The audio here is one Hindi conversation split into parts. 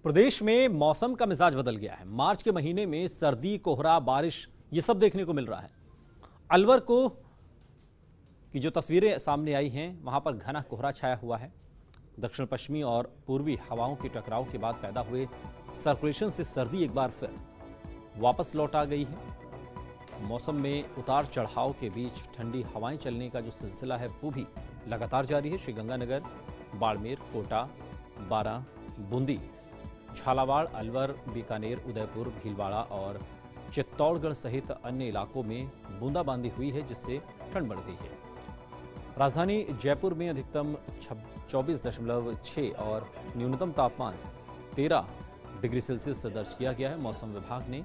प्रदेश में मौसम का मिजाज बदल गया है। मार्च के महीने में सर्दी, कोहरा, बारिश ये सब देखने को मिल रहा है। अलवर को की जो तस्वीरें सामने आई हैं, वहां पर घना कोहरा छाया हुआ है। दक्षिण पश्चिमी और पूर्वी हवाओं के टकराव के बाद पैदा हुए सर्कुलेशन से सर्दी एक बार फिर वापस लौट आ गई है। मौसम में उतार चढ़ाव के बीच ठंडी हवाएं चलने का जो सिलसिला है वो भी लगातार जारी है। श्रीगंगानगर, बाड़मेर, कोटा, बारां, बूंदी, झालावाड़, अलवर, बीकानेर, उदयपुर, भीलवाड़ा और चित्तौड़गढ़ सहित अन्य इलाकों में बूंदाबांदी हुई है, जिससे ठंड बढ़ गई है। राजधानी जयपुर में अधिकतम 24.6 और न्यूनतम तापमान 13 डिग्री सेल्सियस दर्ज किया गया है। मौसम विभाग ने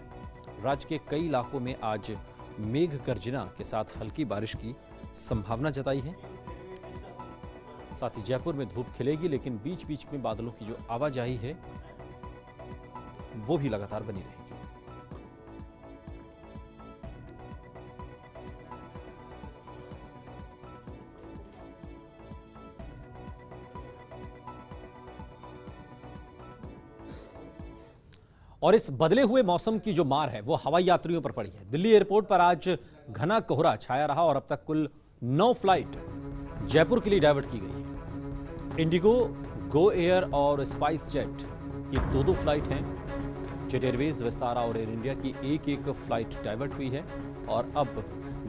राज्य के कई इलाकों में आज मेघ गर्जना के साथ हल्की बारिश की संभावना जताई है। साथ ही जयपुर में धूप खिलेगी, लेकिन बीच बीच में बादलों की जो आवाजाही है वो भी लगातार बनी रहेगी। और इस बदले हुए मौसम की जो मार है वो हवाई यात्रियों पर पड़ी है। दिल्ली एयरपोर्ट पर आज घना कोहरा छाया रहा और अब तक कुल 9 फ्लाइट जयपुर के लिए डाइवर्ट की गई है। इंडिगो, गो एयर और स्पाइस जेट की 2-2 फ्लाइट हैं। जेट एयरवेज, विस्तारा और एयर इंडिया की एक फ्लाइट डाइवर्ट हुई है और अब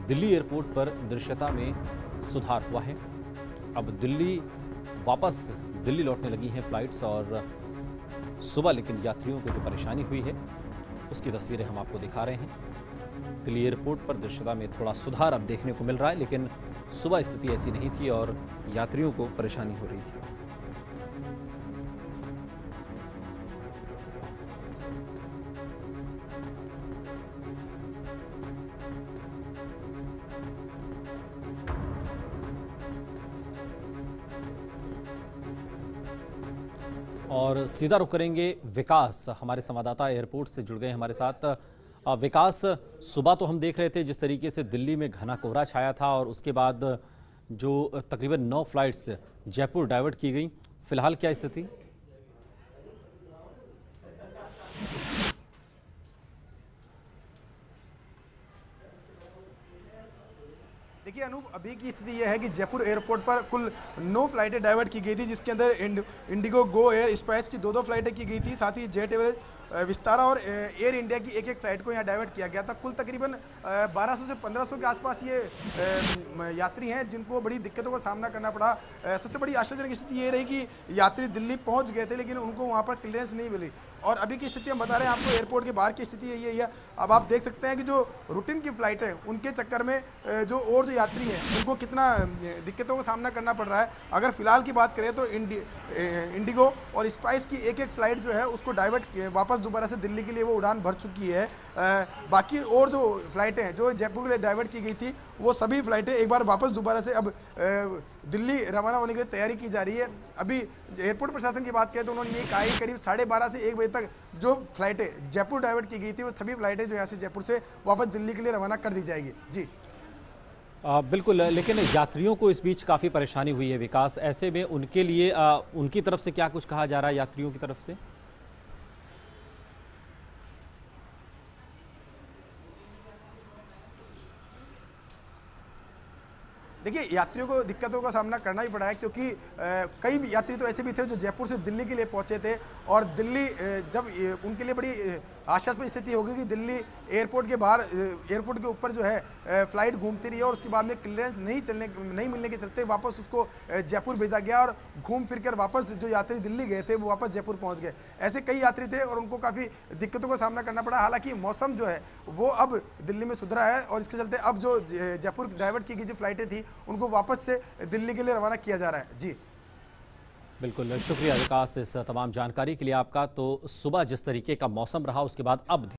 दिल्ली एयरपोर्ट पर दृश्यता में सुधार हुआ है। अब वापस दिल्ली लौटने लगी हैं फ्लाइट्स और सुबह लेकिन यात्रियों को जो परेशानी हुई है उसकी तस्वीरें हम आपको दिखा रहे हैं। दिल्ली एयरपोर्ट पर दृश्यता में थोड़ा सुधार अब देखने को मिल रहा है, लेकिन सुबह स्थिति ऐसी नहीं थी और यात्रियों को परेशानी हो रही थी। और सीधा रुख करेंगे विकास, हमारे संवाददाता एयरपोर्ट से जुड़ गए हमारे साथ। विकास, सुबह तो हम देख रहे थे जिस तरीके से दिल्ली में घना कोहरा छाया था और उसके बाद जो तकरीबन 9 फ्लाइट्स जयपुर डाइवर्ट की गई, फिलहाल क्या स्थिति? देखिए अनूप, अभी की स्थिति यह है कि जयपुर एयरपोर्ट पर कुल 9 फ्लाइटें डाइवर्ट की गई थी, जिसके अंदर इंडिगो, गो एयर, स्पाइस की 2-2 फ्लाइटें की गई थी। साथ ही जेट एयरवेज, विस्तारा और एयर इंडिया की एक फ्लाइट को यहाँ डाइवर्ट किया गया था। कुल तकरीबन 1200 से 1500 के आसपास ये यात्री हैं जिनको बड़ी दिक्कतों का सामना करना पड़ा। सबसे बड़ी आश्चर्यजनक स्थिति ये रही कि यात्री दिल्ली पहुँच गए थे, लेकिन उनको वहाँ पर क्लियरेंस नहीं मिली। और अभी की स्थिति हम बता रहे हैं आपको, एयरपोर्ट के बाहर की स्थिति यही है। अब आप देख सकते हैं कि जो रूटीन की फ्लाइट है उनके चक्कर में जो यात्री हैं उनको कितना दिक्कतों का सामना करना पड़ रहा है। अगर फिलहाल की बात करें तो इंडिगो और स्पाइस की एक फ्लाइट जो है उसको डाइवर्ट वापस दोबारा से दिल्ली के लिए वो उड़ान भर चुकी है। बाकी और जो फ्लाइटें हैं जो जयपुर के लिए डाइवर्ट की गई थी, वो सभी फ्लाइटें एक बार वापस दोबारा से अब दिल्ली रवाना होने के लिए तैयारी की जा रही है। अभी एयरपोर्ट प्रशासन की बात करें तो उन्होंने ये कहा है करीब 12:30 से 1 बजे तक जो फ्लाइटें जयपुर डाइवर्ट की गई थी वो सभी फ्लाइटें जो यहाँ से जयपुर से वापस दिल्ली के लिए रवाना कर दी जाएगी। जी बिल्कुल, लेकिन यात्रियों को इस बीच काफ़ी परेशानी हुई है विकास। ऐसे में उनके लिए उनकी तरफ से क्या कुछ कहा जा रहा है यात्रियों की तरफ से? देखिए, यात्रियों को दिक्कतों का सामना करना ही पड़ा है, क्योंकि कई यात्री तो ऐसे भी थे जो जयपुर से दिल्ली के लिए पहुंचे थे और दिल्ली जब उनके लिए बड़ी आशास्पद स्थिति होगी कि दिल्ली एयरपोर्ट के बाहर, एयरपोर्ट के ऊपर जो है फ्लाइट घूमती रही और उसके बाद में क्लियरेंस नहीं मिलने के चलते वापस उसको जयपुर भेजा गया और घूम फिर कर वापस जो यात्री दिल्ली गए थे वो वापस जयपुर पहुँच गए। ऐसे कई यात्री थे और उनको काफ़ी दिक्कतों का सामना करना पड़ा। हालांकि मौसम जो है वो अब दिल्ली में सुधरा है और इसके चलते अब जो जयपुर डाइवर्ट की गई जो फ्लाइटें थी उनको वापस से दिल्ली के लिए रवाना किया जा रहा है। जी बिल्कुल, शुक्रिया विकास इस तमाम जानकारी के लिए आपका। तो सुबह जिस तरीके का मौसम रहा उसके बाद अब